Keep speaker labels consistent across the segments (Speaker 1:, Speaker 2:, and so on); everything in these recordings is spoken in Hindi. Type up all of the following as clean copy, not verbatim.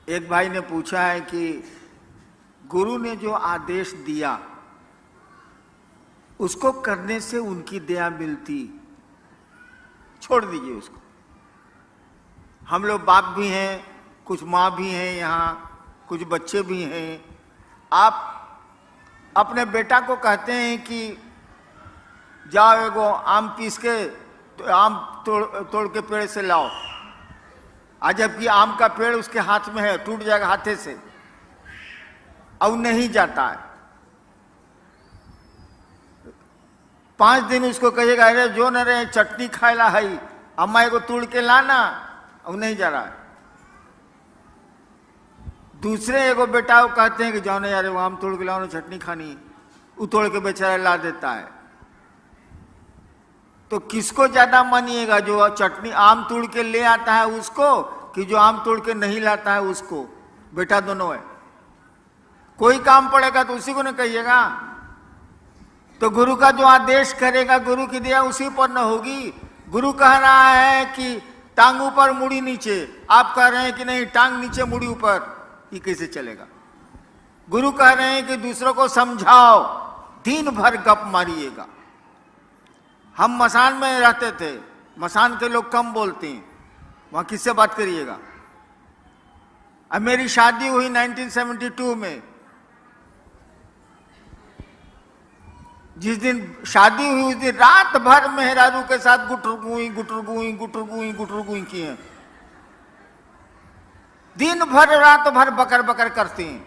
Speaker 1: एक भाई ने पूछा है कि गुरु ने जो आदेश दिया उसको करने से उनकी दया मिलती, छोड़ दीजिए उसको। हम लोग बाप भी हैं, कुछ माँ भी हैं, यहाँ कुछ बच्चे भी हैं। आप अपने बेटा को कहते हैं कि जाओ एगो आम पीस के तो आम तोड़ के पेड़ से लाओ, आज जबकि आम का पेड़ उसके हाथ में है, टूट जाएगा हाथे से, और नहीं जाता है। 5 दिन उसको कहिएगा अरे जो न रहे चटनी खाएला है, अम्मा एगो तोड़ के लाना, और नहीं जा रहा है। दूसरे एगो बेटा को कहते हैं कि जाओ ना यार वो आम तोड़ के लाओ ना, चटनी खानी, वो तोड़ के बेचारा ला देता है। तो किसको ज्यादा मानिएगा, जो चटनी आम तोड़ के ले आता है उसको, कि जो आम तोड़ के नहीं लाता है उसको? बेटा दोनों है, कोई काम पड़ेगा तो उसी को न कहिएगा। तो गुरु का जो आदेश करेगा, गुरु की दया उसी पर न होगी। गुरु कह रहा है कि टांग ऊपर मुड़ी नीचे, आप कह रहे हैं कि नहीं टांग नीचे मुड़ी ऊपर, ये कैसे चलेगा? गुरु कह रहे हैं कि दूसरों को समझाओ, दिन भर गप मारिएगा। हम मसान में रहते थे, मसान के लोग कम बोलते हैं, वहां किससे बात करिएगा? अब मेरी शादी हुई 1972 में, जिस दिन शादी हुई उस दिन रात भर मेहरारू के साथ गुटर गुई किए, दिन भर रात भर बकर बकर करते हैं।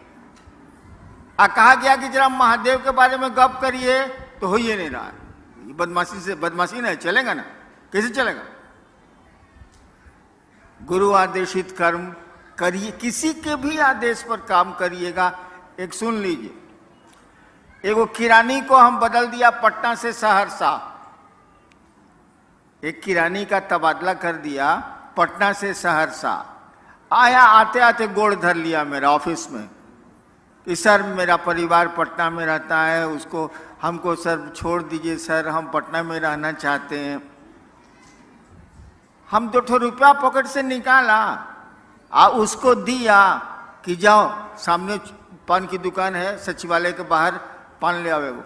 Speaker 1: आ कहा गया कि जरा महादेव के बारे में गप करिए, तो हो ही नहीं रहा है। बदमाशी नहीं चलेगा ना, कैसे चलेगा? गुरु आदेशित कर्म करिए, किसी के भी आदेश पर काम करिएगा। एक सुन लीजिए, एगो किरानी को हम बदल दिया पटना से सहरसा, एक किरानी का तबादला कर दिया पटना से सहरसा। आया, आते आते गोड़ धर लिया मेरा ऑफिस में कि सर मेरा परिवार पटना में रहता है, उसको हमको सर छोड़ दीजिए सर, हम पटना में रहना चाहते हैं। हम 2 रुपया पॉकेट से निकाला उसको दिया कि जाओ सामने पान की दुकान है सचिवालय के बाहर, पान ले आवे वो।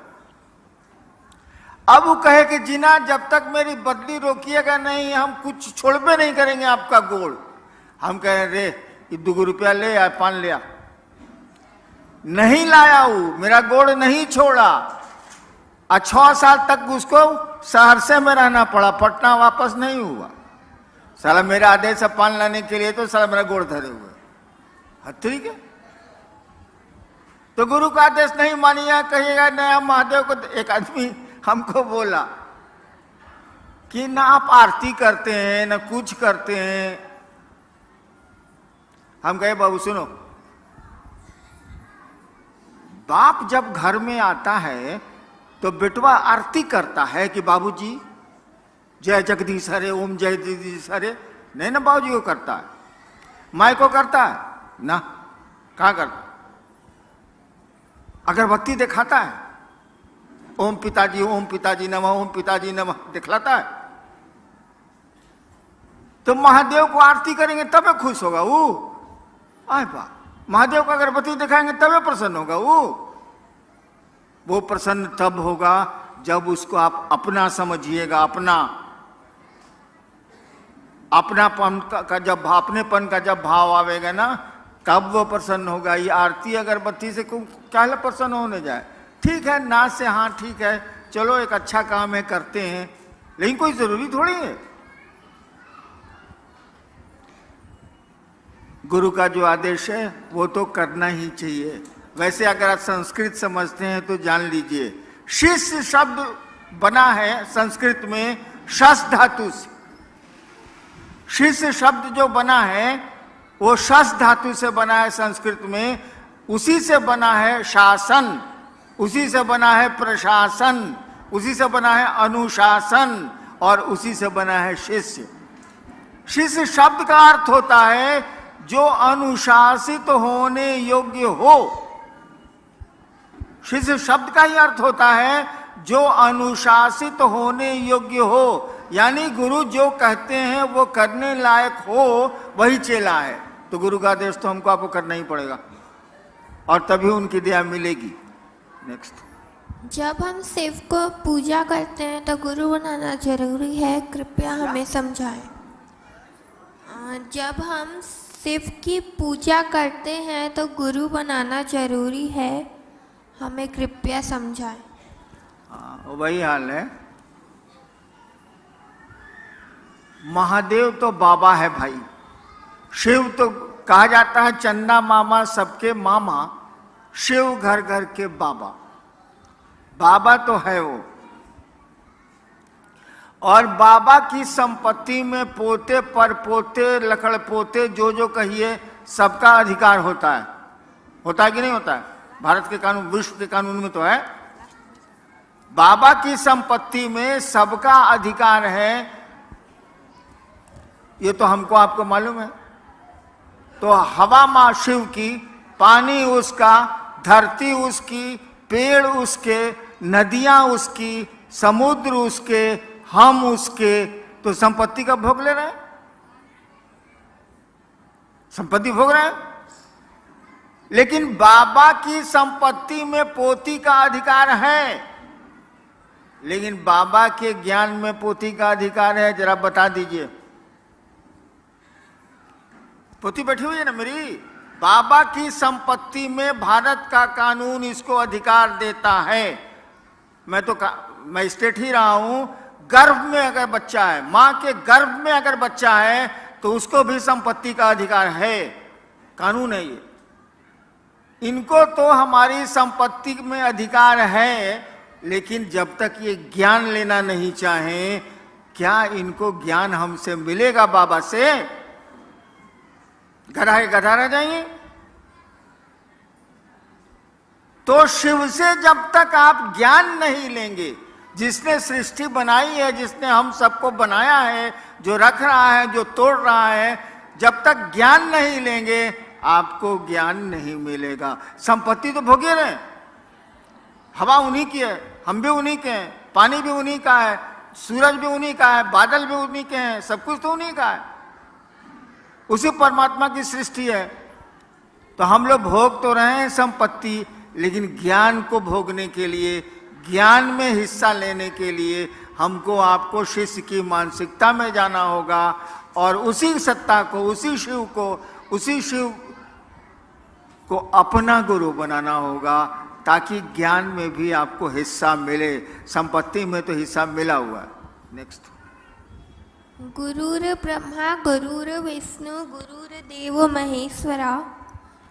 Speaker 1: अब वो कहे कि जीना जब तक मेरी बदली रोकिएगा नहीं हम कुछ छोड़बे नहीं करेंगे आपका गोड़। हम कहे रे 2 रुपया ले आ, पान ले आ। नहीं लाया, वो मेरा गोड़ नहीं छोड़ा। 6 साल तक उसको सहरसे में रहना पड़ा, पटना वापस नहीं हुआ। साला मेरा आदेश है पान लाने के लिए, तो साला मेरा गोड़ धरे हुए। ठीक है, तो गुरु का आदेश नहीं मानिएगा, कहिएगा नया महादेव को। एक आदमी हमको बोला कि ना आप आरती करते हैं ना कुछ करते हैं। हम कहे बाबू सुनो, बाप जब घर में आता है तो बेटवा आरती करता है कि बाबूजी जय जगदीश हरे, ओम जय जगदीश हरे। नहीं ना बाबूजी को करता है, माई को करता है ना, कहाँ करता? अगरबत्ती दिखाता है, ओम पिताजी नमः, ओम पिताजी नमः दिखलाता है। तो महादेव को आरती करेंगे तबे खुश होगा वो। आए बा, महादेव को अगरबत्ती दिखाएंगे तबे प्रसन्न होगा वो प्रसन्न तब होगा जब उसको आप अपना समझिएगा। अपनापन का जब अपनेपन का जब भाव आवेगा ना, तब वो प्रसन्न होगा। ये आरती अगरबत्ती से क्या प्रसन्न होने जाए? ठीक है ना से हाँ ठीक है, चलो एक अच्छा काम है करते हैं, लेकिन कोई जरूरी थोड़ी है। गुरु का जो आदेश है वो तो करना ही चाहिए। वैसे अगर आप संस्कृत समझते हैं तो जान लीजिए, शिष्य शब्द बना है संस्कृत में शस धातु से। शिष्य शब्द जो बना है वो शस धातु से बना है संस्कृत में। उसी से बना है शासन, उसी से बना है प्रशासन, उसी से बना है अनुशासन, और उसी से बना है शिष्य। शिष्य शब्द का अर्थ होता है जो अनुशासित होने योग्य हो। शिष्य शब्द का ही अर्थ होता है जो अनुशासित होने योग्य हो, यानी गुरु जो कहते हैं वो करने लायक हो, वही चेला है। तो गुरु का आदेश तो हमको आपको करना ही पड़ेगा और तभी उनकी दया मिलेगी। नेक्स्ट।
Speaker 2: जब हम शिव को पूजा करते हैं तो गुरु बनाना जरूरी है, कृपया हमें समझाएं। जब हम शिव की पूजा करते हैं तो गुरु बनाना जरूरी है, हमें कृपया समझाएं।
Speaker 1: वही हाल है। महादेव तो बाबा है भाई, शिव तो कहा जाता है चंदा मामा सबके मामा, शिव घर घर के बाबा। बाबा तो है वो, और बाबा की संपत्ति में पोते पर पोते लकड़ पोते जो कहिए सबका अधिकार होता है कि नहीं होता है? भारत के कानून, विश्व के कानून में तो है। बाबा की संपत्ति में सबका अधिकार है, ये तो हमको आपको मालूम है। तो हवा मां शिव की, पानी उसका, धरती उसकी, पेड़ उसके, नदियां उसकी, समुद्र उसके, हम उसके, तो संपत्ति का भोग ले रहे हैं, संपत्ति भोग रहे हैं। लेकिन बाबा की संपत्ति में पोती का अधिकार है, लेकिन बाबा के ज्ञान में पोती का अधिकार है? जरा बता दीजिए। पोती बैठी हुई है ना मेरी। बाबा की संपत्ति में भारत का कानून इसको अधिकार देता है। मैं स्टेट ही रहा हूं, गर्भ में अगर बच्चा है, मां के गर्भ में अगर बच्चा है तो उसको भी संपत्ति का अधिकार है, कानून है ये। इनको तो हमारी संपत्ति में अधिकार है, लेकिन जब तक ये ज्ञान लेना नहीं चाहें, क्या इनको ज्ञान हमसे मिलेगा बाबा से? गधा के गधा रह जाएंगे। तो शिव से जब तक आप ज्ञान नहीं लेंगे, जिसने सृष्टि बनाई है, जिसने हम सबको बनाया है, जो रख रहा है, जो तोड़ रहा है, जब तक ज्ञान नहीं लेंगे आपको ज्ञान नहीं मिलेगा। संपत्ति तो भोगे रहे, हवा उन्हीं की है, हम भी उन्हीं के हैं, पानी भी उन्हीं का है, सूरज भी उन्हीं का है, बादल भी उन्हीं के हैं, सब कुछ तो उन्हीं का है, उसी परमात्मा की सृष्टि है। तो हम लोग भोग तो रहे हैं संपत्ति, लेकिन ज्ञान को भोगने के लिए, ज्ञान में हिस्सा लेने के लिए हमको आपको शिष्य की मानसिकता में जाना होगा और उसी सत्ता को, उसी शिव को अपना गुरु बनाना होगा, ताकि ज्ञान में भी आपको हिस्सा मिले। संपत्ति में तो हिस्सा मिला हुआ है। नेक्स्ट।
Speaker 2: गुरुर ब्रह्मा गुरुर विष्णु गुरुर देवो महेश्वरा,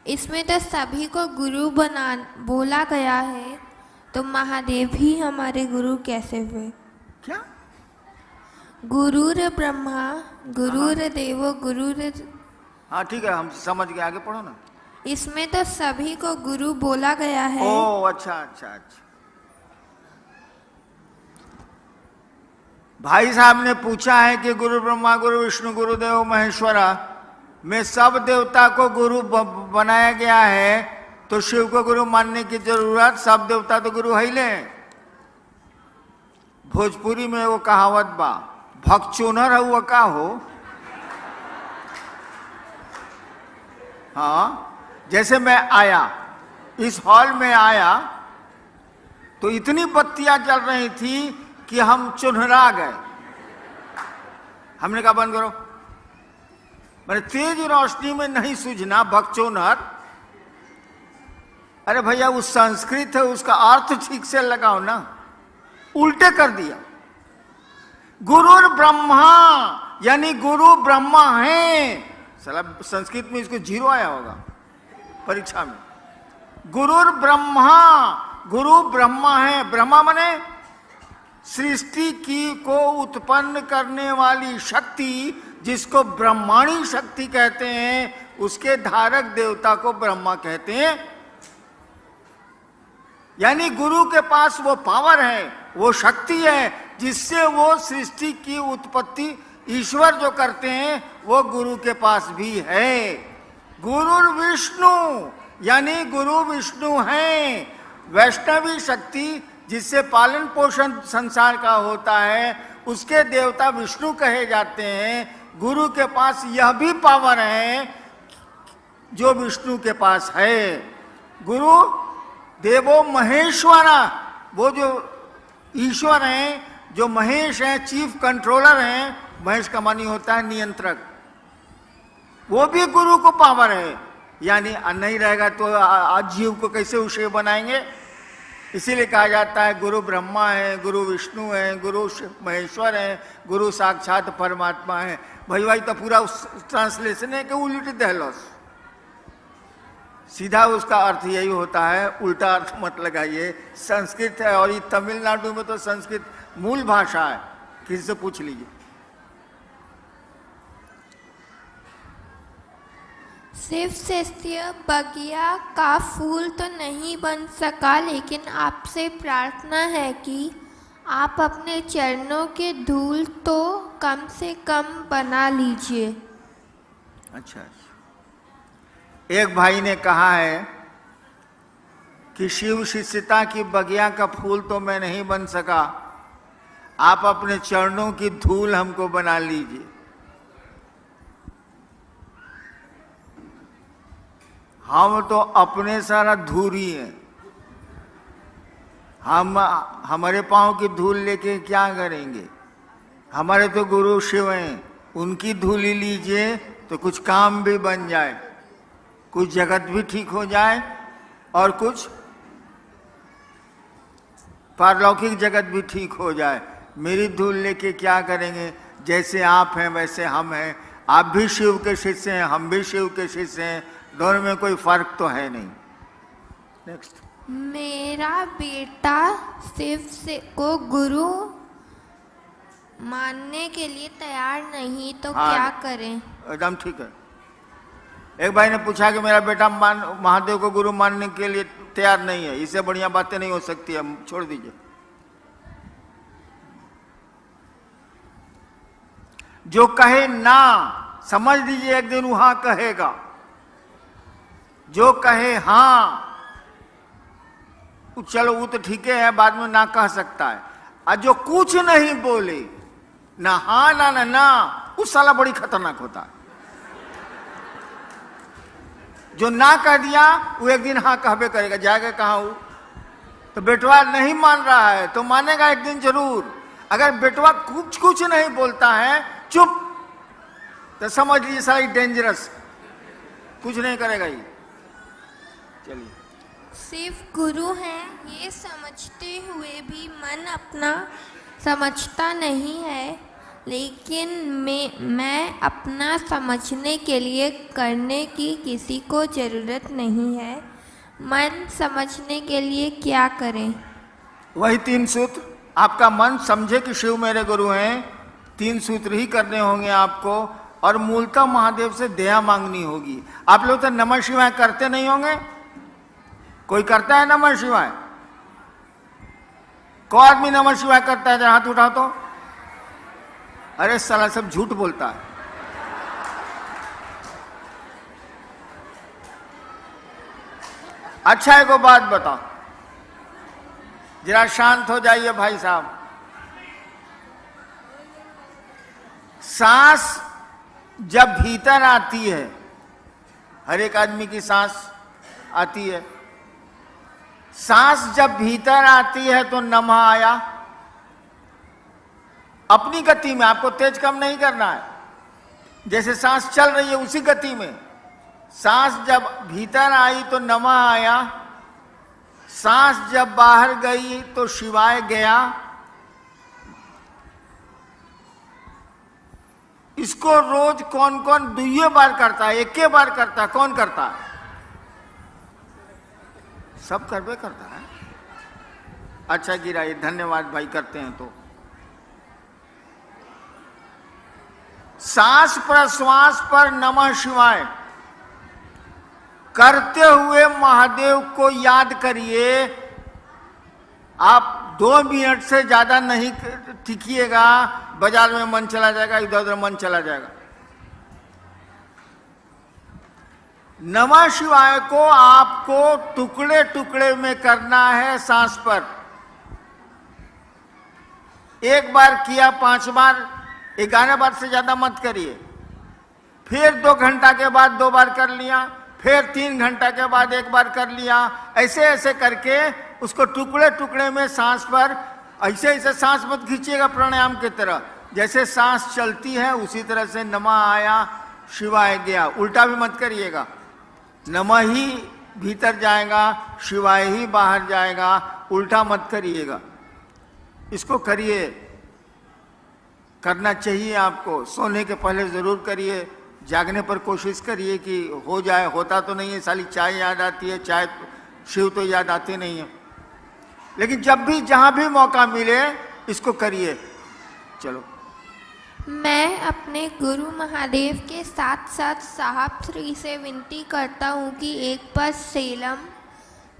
Speaker 2: इसमें तो सभी को गुरु बोला गया है, तो महादेव ही हमारे गुरु कैसे हुए?
Speaker 1: क्या?
Speaker 2: गुरुर ब्रह्मा गुरुर देवो गुरुर।
Speaker 1: हाँ ठीक है, हम समझ गए, आगे पढ़ो ना।
Speaker 2: इसमें तो सभी को गुरु बोला गया है।
Speaker 1: ओ अच्छा। भाई साहब ने पूछा है कि गुरु ब्रह्मा गुरु विष्णु गुरुदेव महेश्वरा में सब देवता को गुरु बनाया गया है, तो शिव को गुरु मानने की जरूरत, सब देवता तो गुरु है ही ले। भोजपुरी में वो कहावत बा, भगचोनर हुआ का हो। हाँ, जैसे मैं आया, इस हॉल में आया तो इतनी बत्तियां जल रही थी कि हम चुनहरा गए। हमने कहा बंद करो, मैंने तेज रोशनी में नहीं सूझना, भगचोनर। अरे भैया वो संस्कृत है, उसका अर्थ ठीक से लगाओ ना, उल्टे कर दिया। गुरुर ब्रह्मा यानी गुरु ब्रह्मा है। साला संस्कृत में इसको 0 आया होगा परीक्षा में। गुरुर ब्रह्मा, गुरु ब्रह्मा है। ब्रह्मा माने सृष्टि की को उत्पन्न करने वाली शक्ति, जिसको ब्रह्माणी शक्ति कहते हैं, उसके धारक देवता को ब्रह्मा कहते हैं। यानी गुरु के पास वो पावर है, वो शक्ति है, जिससे वो सृष्टि की उत्पत्ति ईश्वर जो करते हैं वो गुरु के पास भी है। गुरु विष्णु यानी गुरु विष्णु हैं, वैष्णवी शक्ति जिससे पालन पोषण संसार का होता है, उसके देवता विष्णु कहे जाते हैं। गुरु के पास यह भी पावर है जो विष्णु के पास है। गुरु देवो महेश्वरा, वो जो ईश्वर हैं, जो महेश हैं, चीफ कंट्रोलर हैं। महेश का मानी होता है नियंत्रक। वो भी गुरु को पावर है, यानी नहीं रहेगा तो आज जीव को कैसे उसे बनाएंगे। इसीलिए कहा जाता है गुरु ब्रह्मा है, गुरु विष्णु है, गुरु महेश्वर है, गुरु साक्षात परमात्मा है। भाई तो पूरा ट्रांसलेशन है कि उल्टी दहलोस। सीधा उसका अर्थ यही होता है, उल्टा अर्थ मत लगाइए। संस्कृत है और ये तमिलनाडु में तो संस्कृत मूल भाषा है, किसी से पूछ लीजिए।
Speaker 2: शिव शिष्य बगिया का फूल तो नहीं बन सका, लेकिन आपसे प्रार्थना है कि आप अपने चरणों के धूल तो कम से कम बना लीजिए।
Speaker 1: अच्छा, एक भाई ने कहा है कि शिव शिष्यता की बगिया का फूल तो मैं नहीं बन सका, आप अपने चरणों की धूल हमको बना लीजिए। हम तो अपने सारा धूरी हैं। हम हमारे पांव की धूल लेके क्या करेंगे। हमारे तो गुरु शिव हैं, उनकी धूल ही लीजिए तो कुछ काम भी बन जाए, कुछ जगत भी ठीक हो जाए और कुछ पारलौकिक जगत भी ठीक हो जाए। मेरी धूल लेके क्या करेंगे। जैसे आप हैं वैसे हम हैं। आप भी शिव के शिष्य हैं, हम भी शिव के शिष्य हैं। दोनों में कोई फर्क तो है नहीं। नेक्स्ट।
Speaker 2: मेरा बेटा शिव से को गुरु मानने के लिए तैयार नहीं, तो क्या करें।
Speaker 1: एकदम ठीक है। एक भाई ने पूछा कि मेरा बेटा महादेव को गुरु मानने के लिए तैयार नहीं है। इससे बढ़िया बातें नहीं हो सकती है, छोड़ दीजिए। जो कहे ना, समझ लीजिए एक दिन वहां कहेगा। जो कहे हाँ, चलो वो तो ठीक है, बाद में ना कह सकता है। और जो कुछ नहीं बोले, ना हाँ ना ना ना, उस साला बड़ी खतरनाक होता है। जो ना कह दिया वो एक दिन हाँ कहबे करेगा। जाएगा कहाँ वो। तो बेटवा नहीं मान रहा है तो मानेगा एक दिन जरूर। अगर बेटवा कुछ नहीं बोलता है, चुप, तो समझ लीजिए सारी डेंजरस, कुछ नहीं करेगा ये। चलिए।
Speaker 2: शिव गुरु हैं ये समझते हुए भी मन अपना समझता नहीं है, लेकिन मैं अपना समझने के लिए करने की किसी को ज़रूरत नहीं है। मन समझने के लिए क्या करें।
Speaker 1: वही 3 सूत्र। आपका मन समझे कि शिव मेरे गुरु हैं, 3 सूत्र ही करने होंगे आपको। और मूलतः महादेव से दया मांगनी होगी। आप लोग तो नमः शिवाय करते नहीं होंगे। कोई करता है नमः शिवाय? कोई आदमी नमः शिवाय करता है? हाथ उठाओ तो। अरे साला सब झूठ बोलता है। अच्छा एक बात बताओ, जरा शांत हो जाइए भाई साहब। सांस जब भीतर आती है, हर एक आदमी की सांस आती है। सांस जब भीतर आती है तो नमः आया। अपनी गति में, आपको तेज कम नहीं करना है। जैसे सांस चल रही है उसी गति में सांस जब भीतर आई तो नमः आया। सांस जब बाहर गई तो शिवाय गया। इसको रोज कौन कौन 2 बार करता है, 1 बार करता है? कौन करता है? सब करबे करता है। अच्छा गिराइए, धन्यवाद भाई, करते हैं तो। सांस प्रश्वास पर नमः शिवाय करते हुए महादेव को याद करिए। आप 2 मिनट से ज्यादा नहीं टिकिएगा, बाजार में मन चला जाएगा, इधर उधर मन चला जाएगा। नमः शिवाय को आपको टुकड़े टुकड़े में करना है। सांस पर 1 बार किया, 5 बार, 11 बार से ज्यादा मत करिए। फिर 2 घंटा के बाद 2 बार कर लिया, फिर 3 घंटा के बाद एक बार कर लिया, ऐसे ऐसे करके उसको टुकड़े टुकड़े में सांस पर ऐसे ऐसे सांस मत खींचिएगा प्राणायाम की तरह, जैसे सांस चलती है उसी तरह से नमः आया शिवाय गया, उल्टा भी मत करिएगा। नमः ही भीतर जाएगा, शिवाय ही बाहर जाएगा, उल्टा मत करिएगा। इसको करिए, करना चाहिए आपको। सोने के पहले जरूर करिए, जागने पर कोशिश करिए कि हो जाए। होता तो नहीं है, साली चाय याद आती है, चाय शिव तो याद आते नहीं है, लेकिन जब भी जहां भी मौका मिले इसको करिए। चलो,
Speaker 2: मैं अपने गुरु महादेव के साथ साथ साहब श्री से विनती करता हूँ कि एक बार सेलम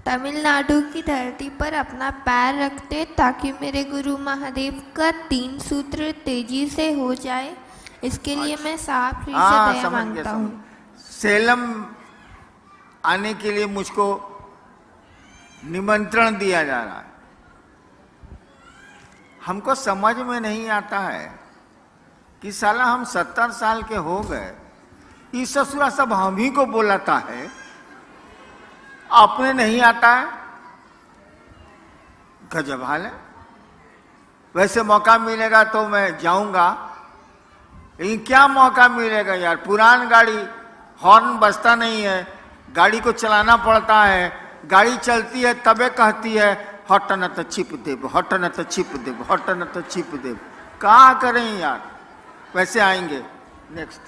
Speaker 2: तमिलनाडु की धरती पर अपना पैर रखते ताकि मेरे गुरु महादेव का 3 सूत्र तेजी से हो जाए। इसके लिए मैं साहब श्री से दया मांगता हूँ।
Speaker 1: सेलम आने के लिए मुझको निमंत्रण दिया जा रहा है। हमको समझ में नहीं आता है कि साला हम 70 साल के हो गए, इस ससुरा सब हम ही को बोलाता है, अपने नहीं आता है। गजब हाल है। वैसे मौका मिलेगा तो मैं जाऊंगा, लेकिन क्या मौका मिलेगा यार। पुरान गाड़ी, हॉर्न बजता नहीं है, गाड़ी को चलाना पड़ता है, गाड़ी चलती है तबे कहती है हट न तो छिप देव, हट न तो छिप देव, हट न तो छिप देव। क्या करें यार। वैसे आएंगे। नेक्स्ट।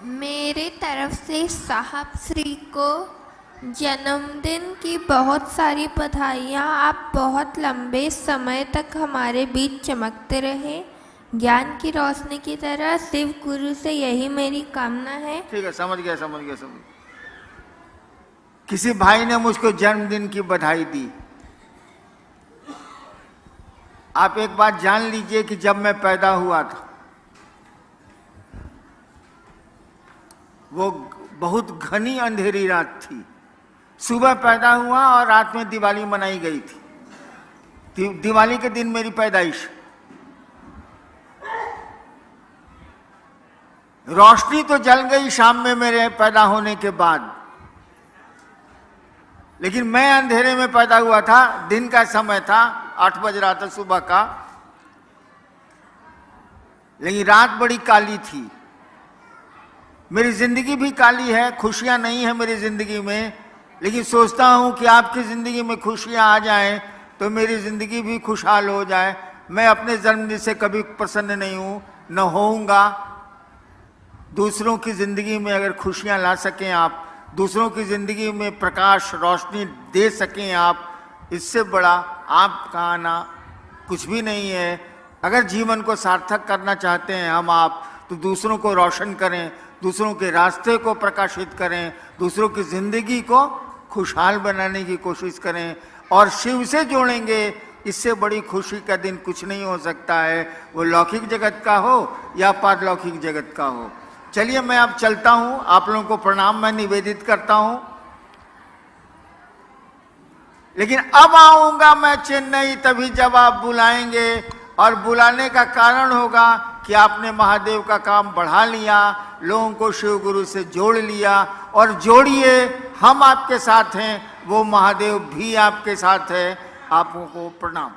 Speaker 2: मेरे तरफ से साहब श्री को जन्मदिन की बहुत सारी बधाइयाँ। आप बहुत लंबे समय तक हमारे बीच चमकते रहे, ज्ञान की रोशनी की तरह। शिव गुरु से यही मेरी कामना है।
Speaker 1: ठीक है, समझ गया समझ गया समझ गया। किसी भाई ने मुझको जन्मदिन की बधाई दी। आप एक बात जान लीजिए कि जब मैं पैदा हुआ था वो बहुत घनी अंधेरी रात थी। सुबह पैदा हुआ और रात में दिवाली मनाई गई थी। दिवाली के दिन मेरी पैदाइश। रोशनी तो जल गई शाम में मेरे पैदा होने के बाद, लेकिन मैं अंधेरे में पैदा हुआ था। दिन का समय था, 8 बज रहा था सुबह का, लेकिन रात बड़ी काली थी। मेरी जिंदगी भी काली है, खुशियां नहीं है मेरी जिंदगी में, लेकिन सोचता हूं कि आपकी जिंदगी में खुशियां आ जाएं तो मेरी जिंदगी भी खुशहाल हो जाए। मैं अपने जन्मदिन से कभी प्रसन्न नहीं हूं, न होऊंगा। दूसरों की जिंदगी में अगर खुशियां ला सकें आप, दूसरों की जिंदगी में प्रकाश रोशनी दे सकें आप, इससे बड़ा आपका आना कुछ भी नहीं है। अगर जीवन को सार्थक करना चाहते हैं हम आप, तो दूसरों को रोशन करें, दूसरों के रास्ते को प्रकाशित करें, दूसरों की जिंदगी को खुशहाल बनाने की कोशिश करें और शिव से जोड़ेंगे। इससे बड़ी खुशी का दिन कुछ नहीं हो सकता है, वो लौकिक जगत का हो या पारलौकिक जगत का हो। चलिए मैं अब चलता हूं, आप लोगों को प्रणाम मैं निवेदित करता हूं। लेकिन अब आऊंगा मैं चेन्नई तभी जब आप बुलाएंगे, और बुलाने का कारण होगा कि आपने महादेव का काम बढ़ा लिया, लोगों को शिव गुरु से जोड़ लिया। और जोड़िए, हम आपके साथ हैं, वो महादेव भी आपके साथ है। आपको प्रणाम।